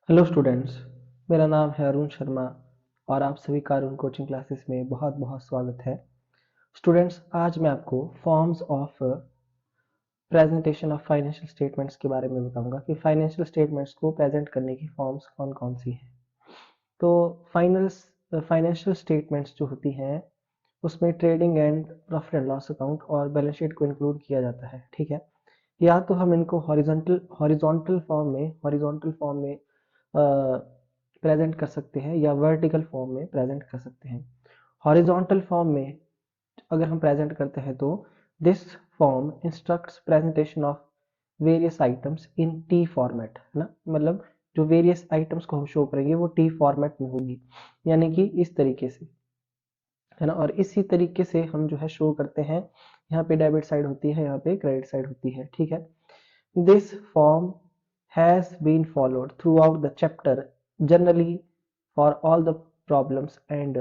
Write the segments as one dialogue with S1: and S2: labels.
S1: Hello students. मेरा नाम है अरुण शर्मा और आप सभी का अरुण कोचिंग क्लासेस में बहुत बहुत स्वागत है। स्टूडेंट्स, आज मैं आपको forms of presentation of financial statements के बारे में बताऊंगा कि फाइनेंशियल स्टेटमेंट्स को प्रेजेंट करने की फॉर्म्स कौन कौन सी हैं। तो फाइनेंशियल स्टेटमेंट्स जो होती हैं उसमें trading and profit and loss account और बैलेंस शीट को इंक्लूड किया जाता है। ठीक है, या तो हम इनको हॉरिजॉन्टल फॉर्म में प्रेजेंट कर सकते हैं या वर्टिकल फॉर्म में प्रेजेंट कर सकते हैं। हॉरिजॉन्टल फॉर्म में अगर हम प्रेजेंट करते हैं तो this form instructs presentation of various items in T format, है ना। मतलब जो वेरियस आइटम्स को हम शो करेंगे वो टी फॉर्मेट में होगी, यानी कि इस तरीके से, है ना। और इसी तरीके से हम जो है शो करते हैं। यहाँ पे डेबिट साइड होती है, यहाँ पे क्रेडिट साइड होती है। ठीक है, this form has been followed throughout the chapter generally for all the problems and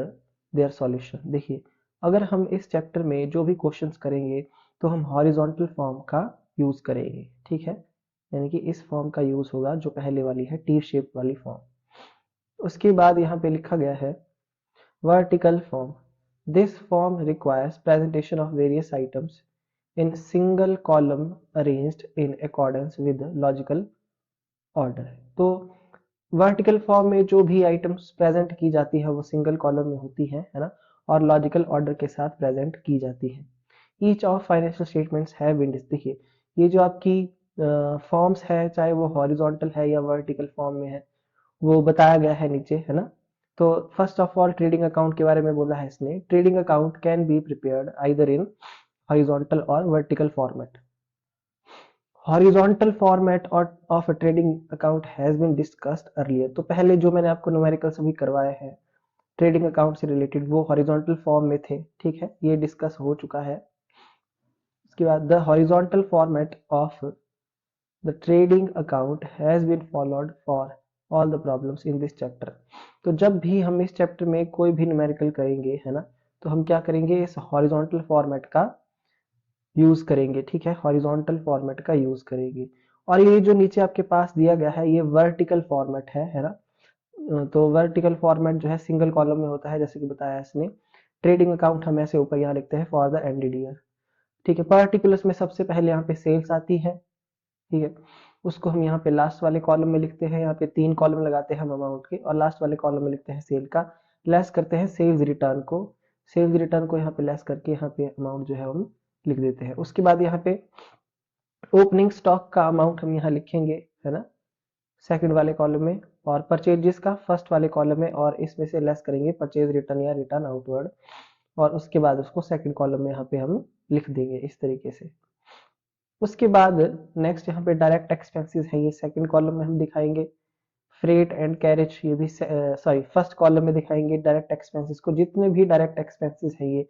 S1: their solution। देखिए, अगर हम इस चैप्टर में जो भी क्वेश्चंस करेंगे तो हम हॉरिजॉन्टल फॉर्म का यूज करेंगे। ठीक है, यानी कि इस फॉर्म का यूज होगा जो पहले वाली है, टी शेप वाली फॉर्म। उसके बाद यहाँ पे लिखा गया है vertical form. This form requires presentation of various items in single column arranged in accordance with logical order। तो वर्टिकल फॉर्म में जो भी आइटम्स प्रेजेंट की जाती है वो सिंगल कॉलम में होती है ना, और लॉजिकल ऑर्डर के साथ प्रेजेंट की जाती है। ईच ऑफ फाइनेंशियल स्टेटमेंट्स है विंडोज। देखिए, ये जो आपकी फॉर्म्स है, चाहे वो हॉरिजॉन्टल है या वर्टिकल फॉर्म में है, वो बताया गया है नीचे, है ना। तो first of all trading account के बारे में बोला है इसने। Trading account can be prepared either in horizontal और वर्टिकल फॉर्मेट। हॉरिजॉन्टल फॉर्मेट और of a trading account has been discussed earlier. तो पहले जो मैंने आपको न्यूमेरिकल्स अभी करवाए हैं ट्रेडिंग अकाउंट से रिलेटेड, वो हॉरिजॉन्टल फॉर्म में थे। ठीक है, ये डिस्कस हो चुका है। उसके बाद the horizontal format of the trading account has been followed for all the problems in this chapter. तो जब भी हम इस चैप्टर में कोई भी न्यूमेरिकल करेंगे, है ना, तो हम क्या करेंगे, इस हॉरिजॉन्टल फॉर्मेट का यूज करेंगे। ठीक है, हॉरिजॉन्टल फॉर्मेट का यूज करेंगे। और ये जो नीचे आपके पास दिया गया है ये वर्टिकल फॉर्मेट है ना। तो वर्टिकल फॉर्मेट जो है सिंगल कॉलम में होता है, जैसे कि बताया इसने। ट्रेडिंग अकाउंट हम ऐसे ऊपर यहाँ लिखते हैं फॉर द एंडेड ईयर। ठीक है, पर्टिकुलर्स में सबसे पहले यहाँ पे सेल्स आती है। ठीक है, उसको हम यहाँ पे लास्ट वाले कॉलम में लिखते हैं। यहाँ पे 3 कॉलम लगाते हैं हम अमाउंट के, और लास्ट वाले कॉलम में लिखते हैं सेल का। लेस करते हैं सेल्स रिटर्न को। सेल्स रिटर्न को यहाँ पे लेस करके यहाँ पे अमाउंट जो है हम लिख देते हैं। उसके बाद यहाँ पे ओपनिंग स्टॉक का अमाउंट हम यहाँ लिखेंगे, है ना, सेकंड वाले कॉलम में। और परचेजेस का फर्स्ट वाले कॉलम में, और इसमें से लेस करेंगे परचेज रिटर्न या रिटर्न आउटवर्ड, और उसके बाद उसको सेकंड कॉलम में यहाँ पे हम लिख देंगे इस तरीके से। उसके बाद नेक्स्ट यहाँ पे डायरेक्ट एक्सपेंसेस है, ये सेकंड कॉलम में हम दिखाएंगे। फ्रेट एंड कैरेज, ये भी सॉरी फर्स्ट कॉलम में दिखाएंगे। डायरेक्ट एक्सपेंसेस को, जितने भी डायरेक्ट एक्सपेंसेस है ये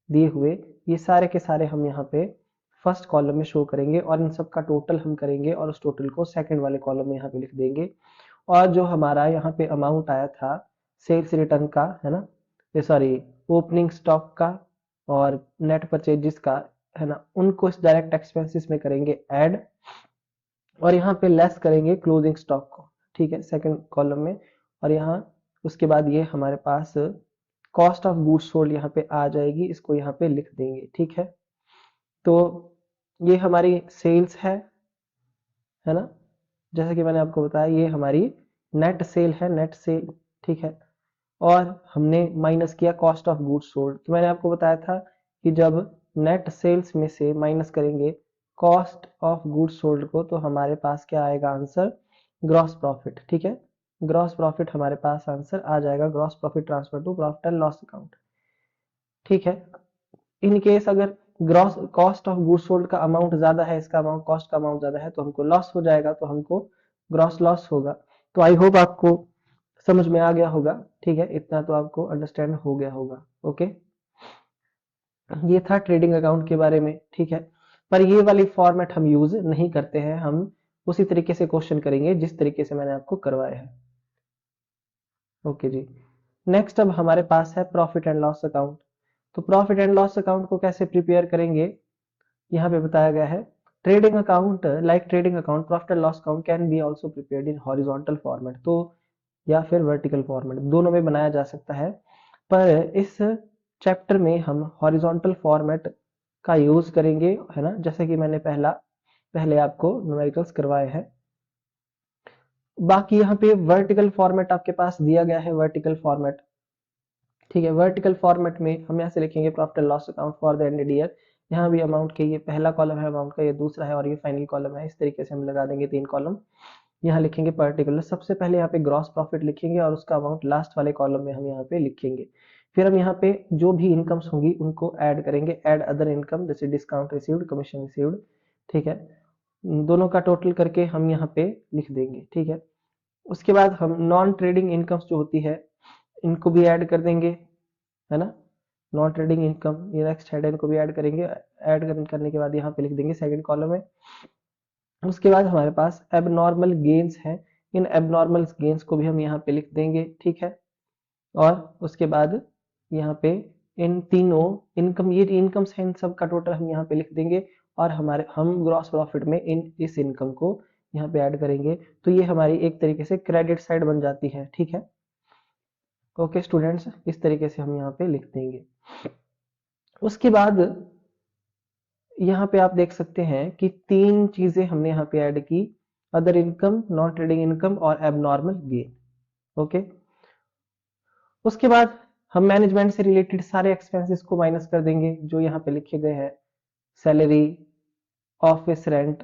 S1: दिए हुए, ये सारे के सारे हम यहाँ पे फर्स्ट कॉलम में शो करेंगे, और इन सब का टोटल हम करेंगे और उस टोटल को सेकंड वाले कॉलम में यहाँ पे लिख देंगे। और जो हमारा यहाँ पे अमाउंट आया था सेल्स रिटर्न का, है ना, ये सॉरी ओपनिंग स्टॉक का और नेट परचेजेस का, है ना, उनको इस डायरेक्ट एक्सपेंसेस में करेंगे ऐड, और यहाँ पे लेस करेंगे क्लोजिंग स्टॉक को। ठीक है, सेकंड कॉलम में। और यहाँ उसके बाद ये हमारे पास कॉस्ट ऑफ गुड्स सोल्ड यहाँ पे आ जाएगी, इसको यहाँ पे लिख देंगे। ठीक है, तो ये हमारी सेल्स है ना, जैसे कि मैंने आपको बताया ये हमारी नेट सेल है, नेट सेल। ठीक है, और हमने माइनस किया कॉस्ट ऑफ गुड्स सोल्ड। तो मैंने आपको बताया था कि जब नेट सेल्स में से माइनस करेंगे कॉस्ट ऑफ गुड्स सोल्ड को, तो हमारे पास क्या आएगा आंसर, ग्रॉस प्रॉफिट। ठीक है, ग्रॉस प्रॉफिट हमारे पास आंसर आ जाएगा, gross profit transfer to profit and loss account. ठीक है, इन केस अगर gross cost of goods sold का अमाउंट ज्यादा है, इसका अमाउंट कॉस्ट का अमाउंट ज्यादा है, तो हमको लॉस हो जाएगा, तो हमको ग्रॉस लॉस होगा। तो आई होप आपको समझ में आ गया होगा। ठीक है, इतना तो आपको अंडरस्टैंड हो गया होगा। ओके, ये था ट्रेडिंग अकाउंट के बारे में। ठीक है, पर ये वाली फॉर्मेट हम यूज नहीं करते हैं, हम उसी तरीके से क्वेश्चन करेंगे जिस तरीके से मैंने आपको करवाया है। ओके जी, नेक्स्ट अब हमारे पास है प्रॉफिट एंड लॉस अकाउंट। तो प्रॉफिट एंड लॉस अकाउंट को कैसे प्रिपेयर करेंगे यहाँ पे बताया गया है। Trading account like trading account profit and loss account can be also prepared in horizontal format, तो या फिर वर्टिकल फॉर्मेट, दोनों में बनाया जा सकता है। पर इस चैप्टर में हम हॉरिजॉन्टल फॉर्मेट का यूज करेंगे, है ना, जैसे कि मैंने पहले आपको न्यूमेरिकल्स करवाए हैं। बाकी यहाँ पे वर्टिकल फॉर्मेट आपके पास दिया गया है, वर्टिकल फॉर्मेट, ठीक है। वर्टिकल फॉर्मेट में हम यहाँ से लिखेंगे profit and loss account for the ended year. यहाँ भी अमाउंट के ये पहला कॉलम है अमाउंट का, ये दूसरा है और ये फाइनल कॉलम है। इस तरीके से हम लगा देंगे 3 कॉलम। यहाँ लिखेंगे पर्टिकुलर, सबसे पहले यहाँ पे ग्रॉस प्रॉफिट लिखेंगे और उसका अमाउंट लास्ट वाले कॉलम में हम यहाँ पे लिखेंगे। फिर हम यहाँ पे जो भी इनकम्स होंगी उनको ऐड करेंगे, ऐड अदर इनकम जैसे डिस्काउंट रिसीव्ड, कमीशन रिसीव्ड, ठीक है। दोनों का टोटल करके हम यहाँ पे लिख देंगे, ठीक है। उसके बाद हम नॉन ट्रेडिंग इनकम्स जो होती है इनको भी ऐड कर देंगे, है ना। नॉन ट्रेडिंग इनकम ये नेक्स्ट हेड है, इनको भी ऐड करेंगे। ऐड करने के बाद यहाँ पे लिख देंगे सेकंड कॉलम में। उसके बाद हमारे पास एबनॉर्मल गेन्स है, इन एबनॉर्मल गेन्स को भी हम यहाँ पे लिख देंगे, ठीक है। और उसके बाद यहाँ पे इन तीनों इनकम, ये इनकम्स हैं, इन सब का टोटल हम यहाँ पे लिख देंगे और हम ग्रॉस प्रॉफिट में इस इनकम को यहाँ पे ऐड करेंगे। तो ये हमारी एक तरीके से क्रेडिट साइड बन जाती है, ठीक है। ओके स्टूडेंट्स, इस तरीके से हम यहाँ पे लिख देंगे। उसके बाद यहाँ पे आप देख सकते हैं कि 3 चीजें हमने यहाँ पे ऐड की, other income, non trading income और एबनॉर्मल गेन, ओके। उसके बाद हम मैनेजमेंट से रिलेटेड सारे एक्सपेंसेस को माइनस कर देंगे जो यहाँ पे लिखे गए हैं, salary, office rent,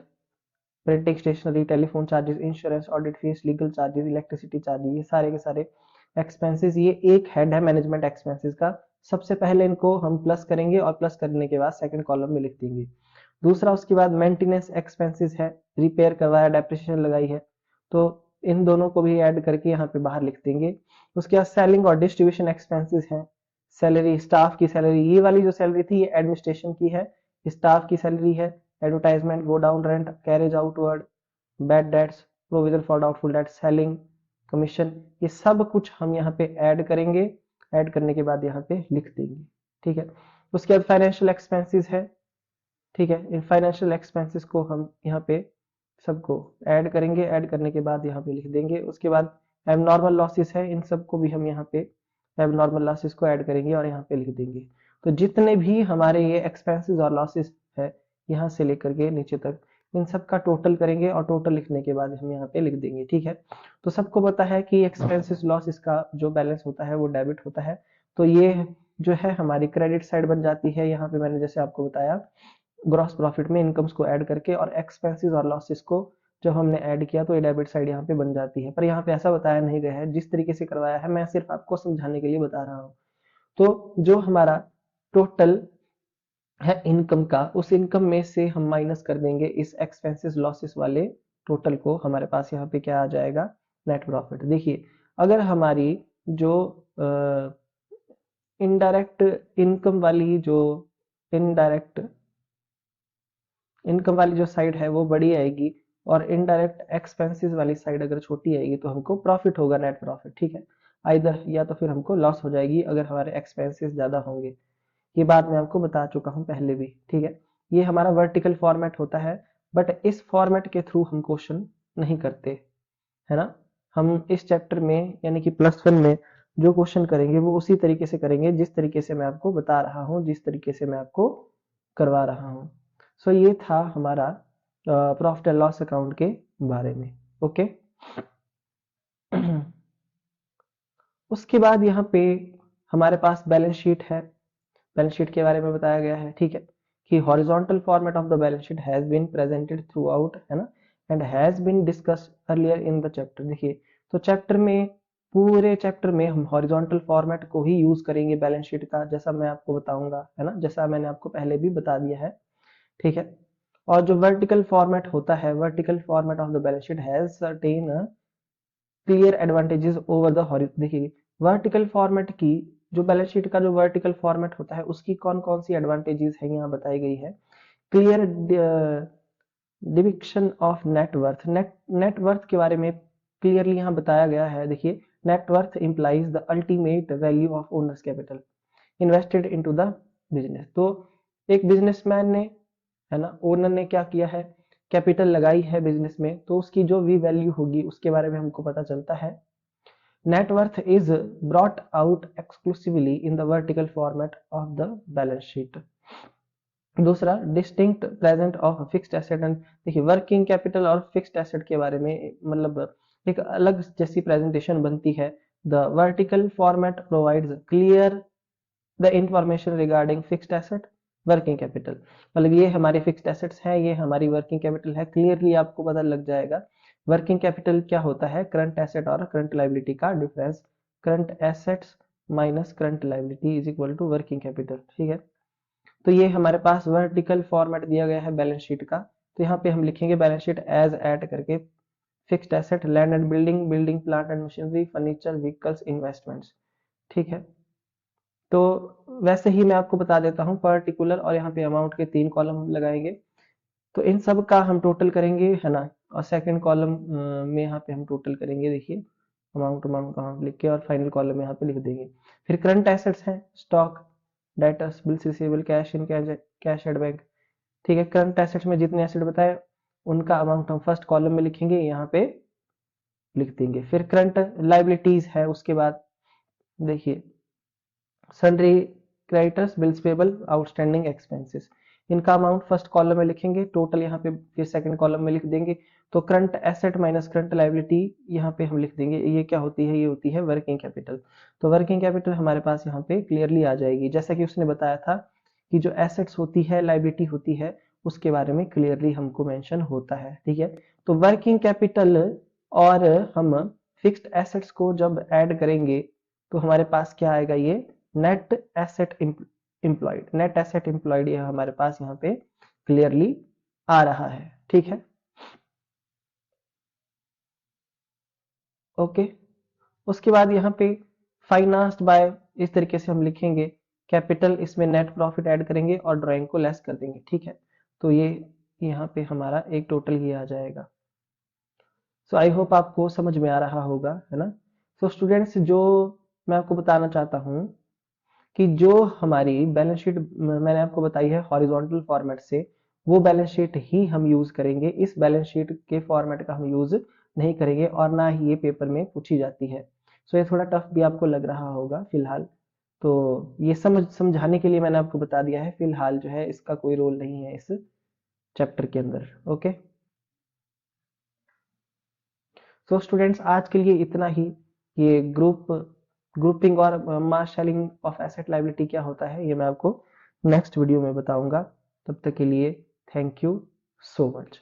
S1: printing stationery, telephone charges, insurance, audit fees, legal charges, electricity charges, ये सारे के सारे एक्सपेंसेस, ये एक हेड है मैनेजमेंट एक्सपेंसेस का। सबसे पहले इनको हम प्लस करेंगे और प्लस करने के बाद सेकंड कॉलम में लिख देंगे। दूसरा उसके बाद मेंटेनेंस एक्सपेंसेस है, रिपेयर करवाया, डेप्रिसिएशन लगाई है, तो इन दोनों को भी ऐड करके यहाँ पे बाहर लिख देंगे। उसके बाद सेलिंग और डिस्ट्रीब्यूशन एक्सपेंसेस है, सैलरी, स्टाफ की सैलरी, ये वाली जो सैलरी थी ये एडमिनिस्ट्रेशन की है, स्टाफ की सैलरी है, advertisement, go down rent, carriage outward, bad debts, provision for doubtful debts, selling commission, ये सब कुछ हम यहाँ पे ऐड करेंगे। ऐड करने के बाद यहाँ पे लिख देंगे, ठीक है। उसके बाद फाइनेंशियल एक्सपेंसेस है, ठीक है। इन फाइनेंशियल एक्सपेंसेस को हम यहाँ पे सबको ऐड करेंगे, ऐड करने के बाद यहाँ पे लिख देंगे। उसके बाद एबनॉर्मल लॉसेस है, इन सबको भी हम यहाँ पे एबनॉर्मल लॉसेस को ऐड करेंगे और यहाँ पे लिख देंगे। तो जितने भी हमारे ये एक्सपेंसेस और लॉसेस है यहाँ से लेकर के नीचे तक, इन सब का टोटल करेंगे और टोटल लिखने के बाद हम यहाँ पे लिख देंगे, ठीक है। तो सबको पता है कि एक्सपेंसेस लॉसेस का जो बैलेंस होता है वो डेबिट होता है, तो ये जो है हमारी क्रेडिट साइड बन जाती है। यहाँ पे मैंने जैसे आपको बताया ग्रॉस प्रॉफिट में इनकम्स को ऐड करके और एक्सपेंसेस और लॉसेस को जब हमने ऐड किया तो ये डेबिट साइड यहाँ पे बन जाती है। पर यहाँ पे ऐसा बताया नहीं गया है, जिस तरीके से करवाया है मैं सिर्फ आपको समझाने के लिए बता रहा हूँ। तो जो हमारा टोटल है इनकम का, उस इनकम में से हम माइनस कर देंगे इस एक्सपेंसेस लॉसेस वाले टोटल को, हमारे पास यहाँ पे क्या आ जाएगा, नेट प्रॉफिट। देखिए अगर हमारी जो इनडायरेक्ट इनकम वाली जो इनडायरेक्ट इनकम वाली जो साइड है वो बड़ी आएगी और इनडायरेक्ट एक्सपेंसेस वाली साइड अगर छोटी आएगी तो हमको प्रॉफिट होगा, नेट प्रॉफिट, ठीक है। आइदर या तो फिर हमको लॉस हो जाएगी अगर हमारे एक्सपेंसेस ज्यादा होंगे, ये बात मैं आपको बता चुका हूं पहले भी, ठीक है। ये हमारा वर्टिकल फॉर्मेट होता है, बट इस फॉर्मेट के थ्रू हम क्वेश्चन नहीं करते, है ना। हम इस चैप्टर में यानी कि +1 में जो क्वेश्चन करेंगे वो उसी तरीके से करेंगे जिस तरीके से मैं आपको बता रहा हूँ, जिस तरीके से मैं आपको करवा रहा हूँ। सो ये था हमारा प्रॉफिट एंड लॉस अकाउंट के बारे में, ओके। उसके बाद यहाँ पे हमारे पास बैलेंस शीट है, बैलेंस शीट के बारे में बताया गया है, ठीक है, कि horizontal format of the balance sheet has been presented throughout, है ना, and has been discussed earlier in the chapter. देखिए तो चैप्टर में, पूरे चैप्टर में हम हॉरिजॉन्टल फॉर्मेट को ही यूज करेंगे बैलेंस शीट का, जैसा मैं आपको बताऊंगा, है ना, जैसा मैंने आपको पहले भी बता दिया है, ठीक है। और जो वर्टिकल फॉर्मेट होता है, vertical format of the balance sheet has certain clear advantages over the horizontal. देखिए वर्टिकल फॉर्मेट की, जो बैलेंस शीट का जो वर्टिकल फॉर्मेट होता है उसकी कौन कौन सी एडवांटेजेस है यहाँ बताई गई है। क्लियर डिविक्शन ऑफ नेटवर्थ, नेटवर्थ के बारे में क्लियरली यहाँ बताया गया है। देखिए net worth implies the ultimate value of owners capital invested into the business. तो एक बिजनेसमैन ने है ना। ओनर ने क्या किया है, कैपिटल लगाई है बिजनेस में, तो उसकी जो भी वैल्यू होगी उसके बारे में हमको पता चलता है। Net worth is brought out exclusively in the vertical format of the balance sheet. दूसरा, distinct present of fixed asset and, देखिए वर्किंग कैपिटल और फिक्स्ड एसेट के बारे में मतलब एक अलग जैसी प्रेजेंटेशन बनती है। The vertical format provides clear the information regarding fixed asset working capital, मतलब ये हमारे फिक्स्ड एसेट्स हैं, ये हमारी वर्किंग कैपिटल है, क्लियरली आपको पता लग जाएगा। वर्किंग कैपिटल क्या होता है, करंट एसेट और करंट लाइबिलिटी का difference, current assets minus current liability is equal to working capital, ठीक है। तो ये हमारे पास वर्टिकल फॉर्मेट दिया गया है बैलेंस शीट का। तो यहाँ पे हम लिखेंगे बैलेंस शीट एज एड करके, fixed asset land and building, building plant and machinery, furniture, vehicles, investments, ठीक है। तो वैसे ही मैं आपको बता देता हूँ पर्टिकुलर और यहाँ पे अमाउंट के 3 कॉलम हम लगाएंगे। तो इन सब का हम टोटल करेंगे, है ना। और सेकंड कॉलम में यहाँ पे हम टोटल करेंगे, देखिए अमाउंट अमाउंट का हम लिख के, और फाइनल कॉलम में यहाँ पे लिख देंगे। फिर करंट एसेट्स हैं, stock, debtors, bills receivable, cash in, cash at bank, ठीक है। करंट एसेट्स में जितने एसेट बताए उनका अमाउंट हम फर्स्ट कॉलम में लिखेंगे, यहाँ पे लिख देंगे। फिर करंट लाइबिलिटीज है, उसके बाद देखिए sundry, creditors, bills payable, outstanding expenses, इनका अमाउंट फर्स्ट कॉलम में लिखेंगे, टोटल यहाँ पे फिर सेकंड कॉलम में लिख देंगे। तो current asset minus current liability यहाँ पे हम लिख देंगे, ये क्या होती है, ये होती है वर्किंग कैपिटल। तो वर्किंग कैपिटल हमारे पास यहाँ पे क्लियरली आ जाएगी, जैसा कि उसने बताया था कि जो एसेट्स होती है, लाइबिलिटी होती है, उसके बारे में क्लियरली हमको मेंशन होता है, ठीक है। तो वर्किंग कैपिटल और हम फिक्स्ड एसेट्स को जब ऐड करेंगे तो हमारे पास क्या आएगा, ये net asset employed, net asset employed ये हमारे पास यहाँ पे क्लियरली आ रहा है, ठीक है। ओके, उसके बाद यहाँ पे फाइनेंस्ड बाय, इस तरीके से हम लिखेंगे, कैपिटल इसमें नेट प्रॉफिट ऐड करेंगे और ड्राइंग को लेस कर देंगे, ठीक है। तो ये यहाँ पे हमारा एक टोटल ये आ जाएगा। सो आई होप आपको समझ में आ रहा होगा, है ना। सो स्टूडेंट्स, जो मैं आपको बताना चाहता हूँ कि जो हमारी बैलेंस शीट मैंने आपको बताई है हॉरिजॉन्टल फॉर्मेट से, वो बैलेंस शीट ही हम यूज करेंगे, इस बैलेंस शीट के फॉर्मेट का हम यूज नहीं करेंगे, और ना ही ये पेपर में पूछी जाती है। सो ये थोड़ा टफ भी आपको लग रहा होगा फिलहाल, तो ये समझाने के लिए मैंने आपको बता दिया है, फिलहाल जो है इसका कोई रोल नहीं है इस चैप्टर के अंदर। ओके, सो स्टूडेंट्स आज के लिए इतना ही। ये ग्रुपिंग और मास सेलिंग ऑफ एसेट लायबिलिटी क्या होता है, ये मैं आपको नेक्स्ट वीडियो में बताऊंगा। तब तक के लिए थैंक यू सो मच।